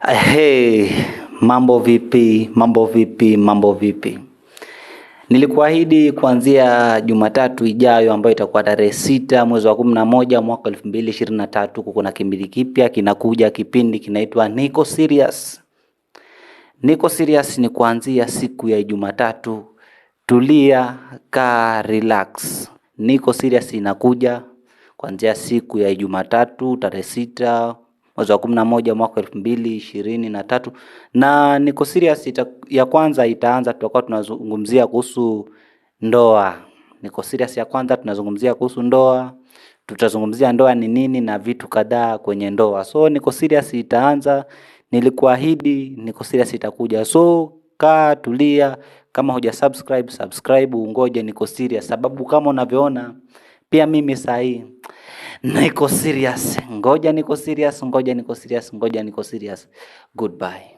Hey, mambo vipi, mambo vipi, mambo vipi. Nilikuahidi kuanzia Jumatatu ijayo ambayo itakuwa tarehe 6 mwezi wa 11 mwaka 2023 kuna kipindi kipya kinakuja, kipindi kinaitwa Niko Serious. Niko Serious ni kuanzia siku ya Jumatatu. Tulia, kaa, relax. Niko Serious inakuja kuanzia siku ya Jumatatu tarehe 6 mwezi wa 11 mwaka 2023, na Niko Serious ya kwanza itaanza, tutakuwa tunazungumzia kuhusu ndoa. Niko Serious ya kwanza tunazungumzia kuhusu ndoa, tutazungumzia ndoa ni nini na vitu kadhaa kwenye ndoa. So Niko Serious itaanza, nilikuahidi Niko Serious itakuja. So kaa, tulia, kama huja subscribe, ungoje Niko Serious, sababu kama unavyoona pia mimi sahi Niko Serious. Ngoja Niko Serious. Goodbye.